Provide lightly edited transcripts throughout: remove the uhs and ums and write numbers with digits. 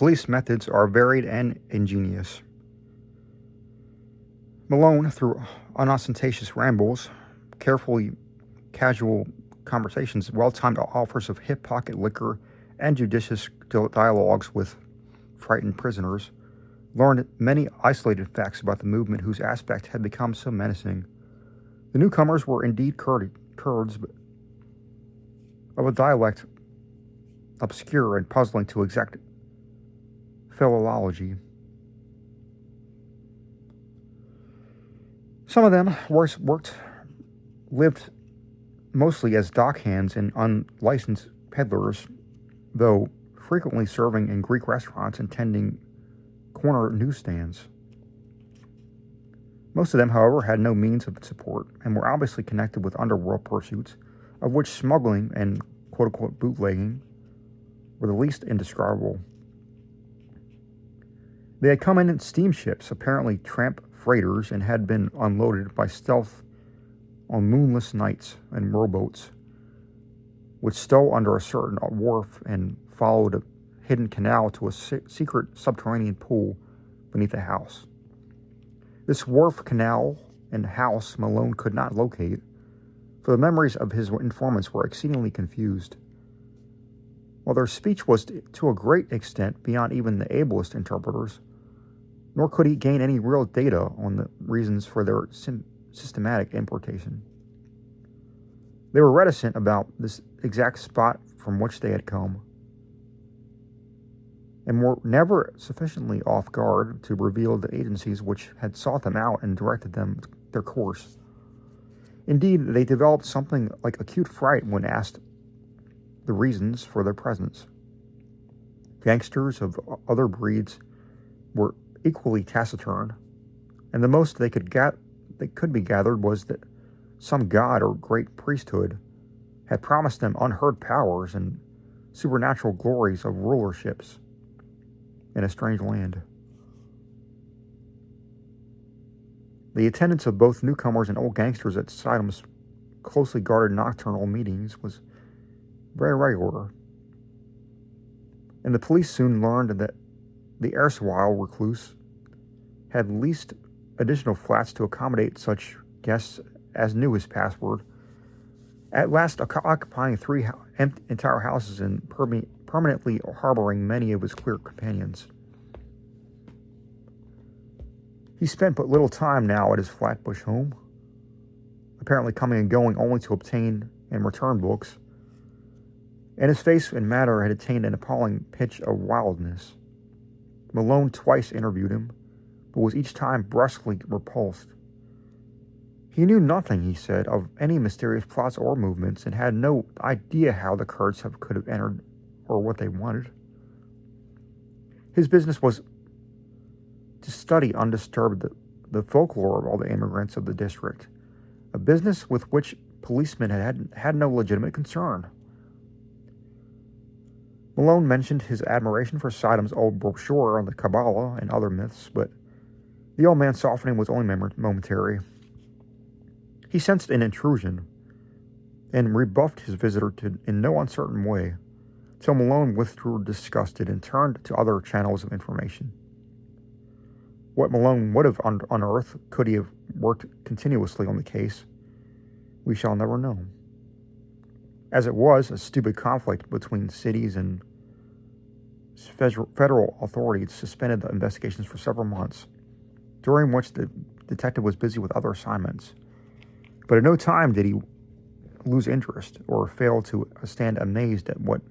police methods are varied and ingenious. Malone, through unostentatious rambles, carefully casual conversations, well-timed offers of hip pocket liquor, and judicious dialogues with frightened prisoners, learned many isolated facts about the movement whose aspect had become so menacing. The newcomers were indeed Kurds, but of a dialect obscure and puzzling to exact philology. Some of them lived mostly as dockhands and unlicensed peddlers, though frequently serving in Greek restaurants and tending corner newsstands. Most of them, however, had no means of support and were obviously connected with underworld pursuits, of which smuggling and quote-unquote bootlegging were the least indescribable. They had come in steamships, apparently tramp freighters, and had been unloaded by stealth on moonless nights and rowboats, which stole under a certain wharf and followed a hidden canal to a secret subterranean pool beneath the house. This wharf, canal, and house Malone could not locate, for the memories of his informants were exceedingly confused. While their speech was to a great extent beyond even the ablest interpreters, nor could he gain any real data on the reasons for their systematic importation. They were reticent about this exact spot from which they had come, and were never sufficiently off guard to reveal the agencies which had sought them out and directed them their course. Indeed, they developed something like acute fright when asked the reasons for their presence. Gangsters of other breeds were equally taciturn, and the most they could be gathered was that some god or great priesthood had promised them unheard powers and supernatural glories of rulerships in a strange land. The attendance of both newcomers and old gangsters at Suydam's closely guarded nocturnal meetings was very regular, and the police soon learned that the erstwhile recluse had leased additional flats to accommodate such guests as knew his password, at last occupying three entire houses and permanently harboring many of his queer companions. He spent but little time now at his Flatbush home, apparently coming and going only to obtain and return books, and his face and manner had attained an appalling pitch of wildness. Malone twice interviewed him, but was each time brusquely repulsed. He knew nothing, he said, of any mysterious plots or movements, and had no idea how the Kurds could have entered or what they wanted. His business was to study undisturbed the folklore of all the immigrants of the district, a business with which policemen had no legitimate concern. Malone mentioned his admiration for Suydam's old brochure on the Kabbalah and other myths, but the old man's softening was only momentary. He sensed an intrusion and rebuffed his visitor in no uncertain way, till Malone withdrew disgusted and turned to other channels of information. What Malone would have unearthed could he have worked continuously on the case, we shall never know. As it was, a stupid conflict between cities and federal authorities suspended the investigations for several months, during which the detective was busy with other assignments. But at no time did he lose interest or fail to stand amazed at what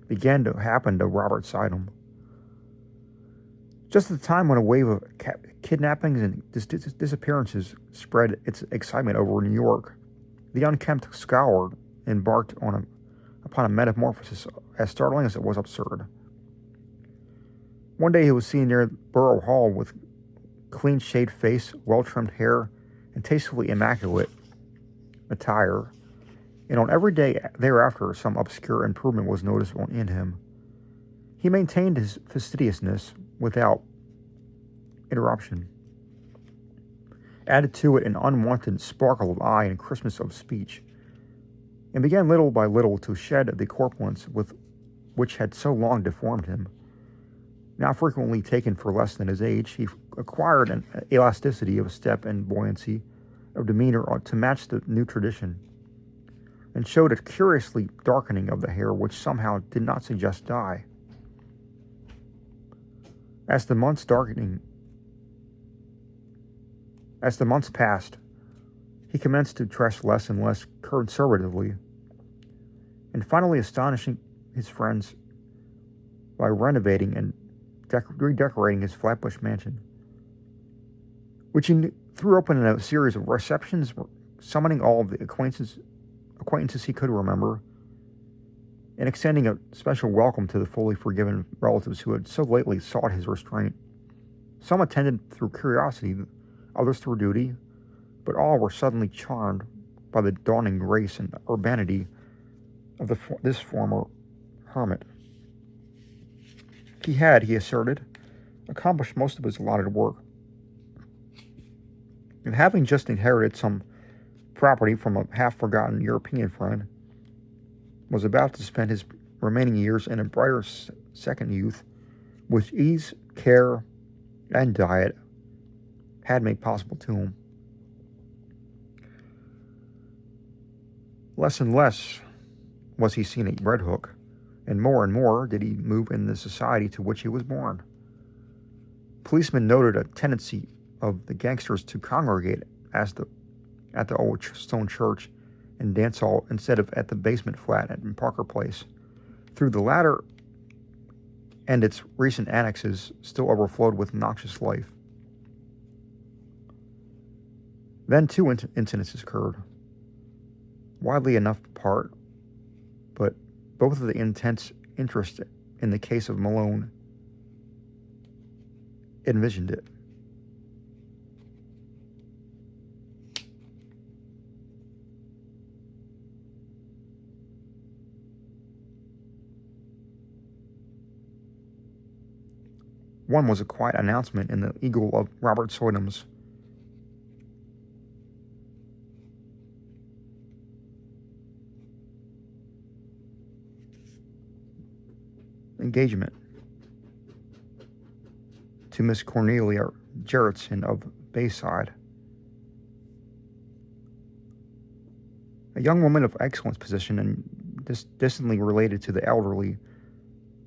began to happen to Robert Suydam. Just at the time when a wave of kidnappings and disappearances spread its excitement over New York, the unkempt scholar embarked upon a metamorphosis as startling as it was absurd. One day he was seen near Borough Hall with clean-shaved face, well-trimmed hair, and tastefully immaculate attire, and on every day thereafter some obscure improvement was noticeable in him. He maintained his fastidiousness without interruption, added to it an unwanted sparkle of eye and crispness of speech, and began little by little to shed the corpulence which had so long deformed him. Now frequently taken for less than his age, he acquired an elasticity of step and buoyancy of demeanor to match the new tradition, and showed a curiously darkening of the hair which somehow did not suggest dye. As the months passed, he commenced to dress less and less conservatively, and finally astonishing his friends by renovating and redecorating his Flatbush mansion, which he threw open in a series of receptions, summoning all of the acquaintances he could remember, and extending a special welcome to the fully forgiven relatives who had so lately sought his restraint. Some attended through curiosity, others through duty, but all were suddenly charmed by the dawning grace and urbanity of this former hermit. He had, he asserted, accomplished most of his allotted work, and having just inherited some property from a half-forgotten European friend, was about to spend his remaining years in a brighter second youth, which ease, care, and diet had made possible to him. Less and less was he seen at Red Hook, and more did he move in the society to which he was born. Policemen noted a tendency of the gangsters to congregate at the old stone church and dance hall instead of at the basement flat in Parker Place. Through the latter and its recent annexes still overflowed with noxious life. Then two incidences occurred, widely enough apart, but both of the intense interest in the case of Malone envisioned it. One was a quiet announcement in the Eagle of Robert Suydam's engagement to Miss Cornelia Gerritsen of Bayside, a young woman of excellent position and distantly related to the elderly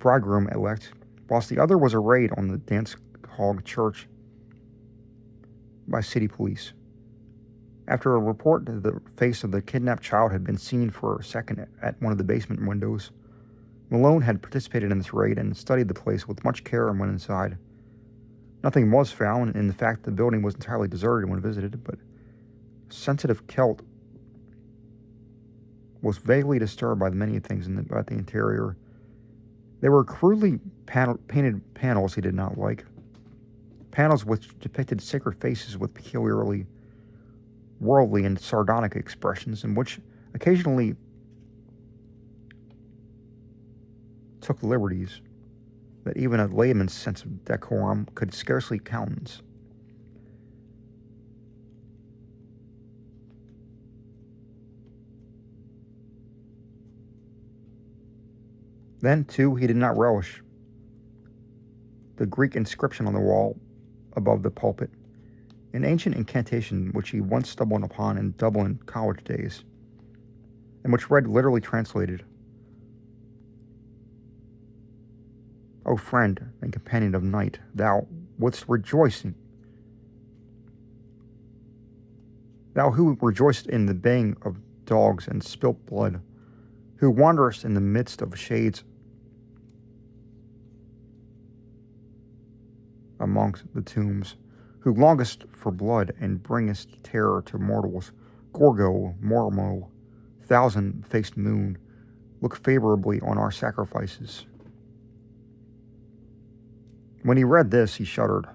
bridegroom-elect, whilst the other was a raid on the dance hall church by city police. After a report that the face of the kidnapped child had been seen for a second at one of the basement windows, Malone had participated in this raid and studied the place with much care and went inside. Nothing was found, in the fact the building was entirely deserted when visited, but a sensitive Celt was vaguely disturbed by the many things about the interior. There were crudely painted panels he did not like, panels which depicted sacred faces with peculiarly worldly and sardonic expressions, and which occasionally took liberties that even a layman's sense of decorum could scarcely countenance. Then, too, he did not relish the Greek inscription on the wall above the pulpit, an ancient incantation which he once stumbled upon in Dublin college days, and which read literally translated, "O friend and companion of night, thou wouldst rejoicing, thou who rejoiced in the baying of dogs and spilt blood, who wanderest in the midst of shades amongst the tombs, who longest for blood and bringest terror to mortals, Gorgo, Mormo, thousand-faced moon, look favorably on our sacrifices." When he read this, he shuddered,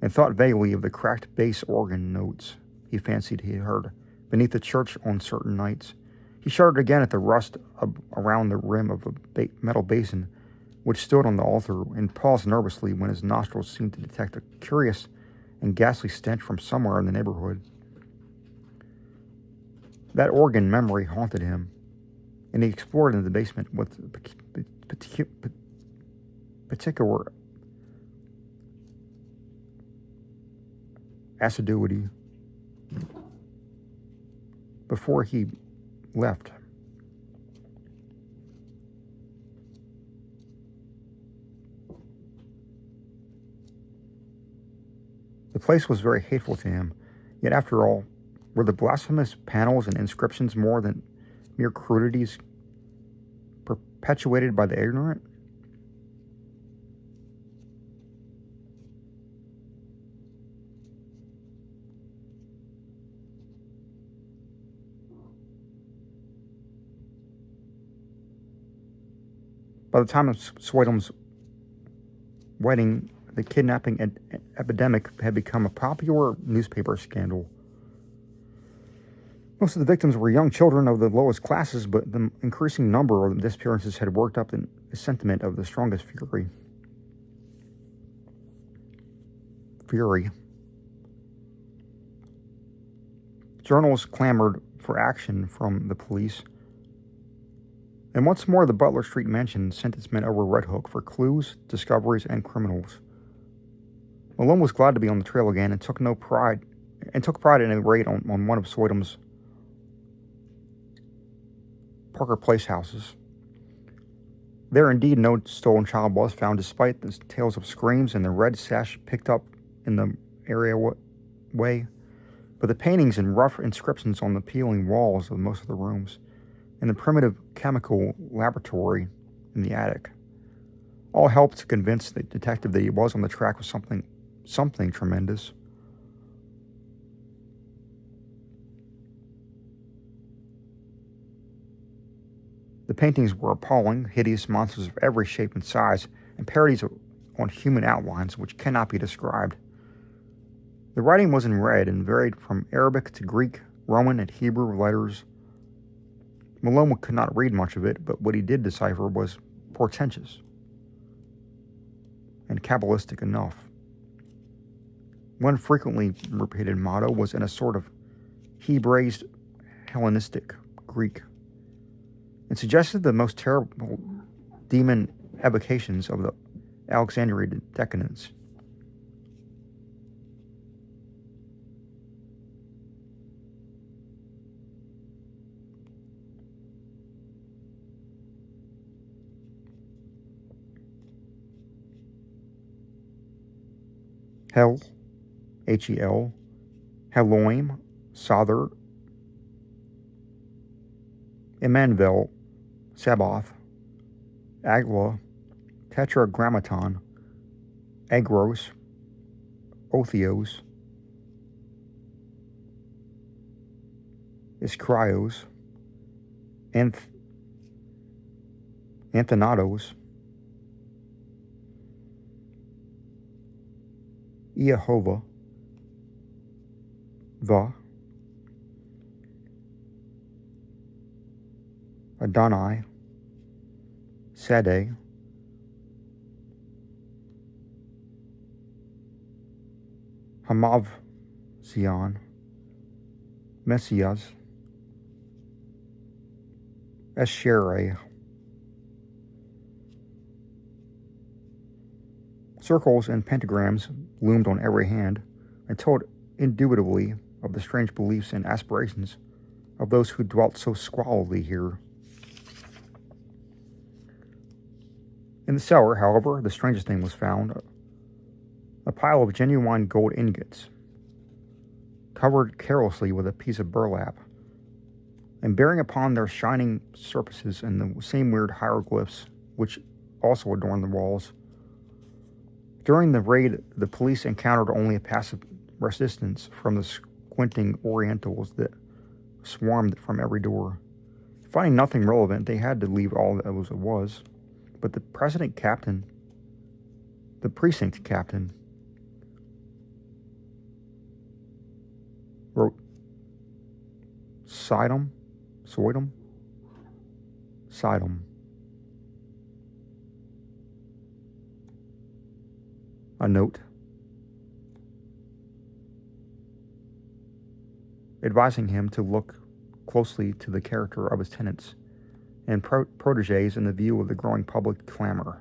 and thought vaguely of the cracked bass organ notes he fancied he heard beneath the church on certain nights. He shuddered again at the rust around the rim of a metal basin which stood on the altar, and paused nervously when his nostrils seemed to detect a curious and ghastly stench from somewhere in the neighborhood. That organ memory haunted him, and he explored in the basement with particular assiduity before he left. The place was very hateful to him, yet after all, were the blasphemous panels and inscriptions more than mere crudities perpetuated by the ignorant? By the time of Suydam's wedding, the kidnapping epidemic had become a popular newspaper scandal. Most of the victims were young children of the lowest classes, but the increasing number of disappearances had worked up a sentiment of the strongest fury. Journals clamored for action from the police, and once more the Butler Street mansion sent its men over Red Hook for clues, discoveries, and criminals. Malone was glad to be on the trail again and took pride in a raid on one of Suydam's Parker Place houses. There indeed no stolen child was found, despite the tales of screams and the red sash picked up in the area way, but the paintings and rough inscriptions on the peeling walls of most of the rooms, and the primitive chemical laboratory in the attic, all helped to convince the detective that he was on the track of something tremendous. The paintings were appalling, hideous monsters of every shape and size, and parodies on human outlines which cannot be described. The writing was in red and varied from Arabic to Greek, Roman, and Hebrew letters. Malone could not read much of it, but what he did decipher was portentous and Kabbalistic enough. One frequently repeated motto was in a sort of Hebraized Hellenistic Greek, and suggested the most terrible demon evocations of the Alexandrian decadence. Hell, H-E-L, Heloim, Sother, Emmanuel, Sabbath, Agla, Tetragrammaton, Agros, Otheos, Iskrios, Anthanatos, Yehovah, Adonai, Sadeh, Hamav, Zion, Messias, Eshereh. Circles and pentagrams loomed on every hand and told indubitably of the strange beliefs and aspirations of those who dwelt so squalidly here. In the cellar, however, the strangest thing was found: a pile of genuine gold ingots, covered carelessly with a piece of burlap, and bearing upon their shining surfaces and the same weird hieroglyphs which also adorned the walls. During the raid, the police encountered only a passive resistance from the squinting Orientals that swarmed from every door. Finding nothing relevant, they had to leave all as it was. But the precinct captain, wrote Suydam. A note advising him to look closely to the character of his tenants and proteges in the view of the growing public clamor.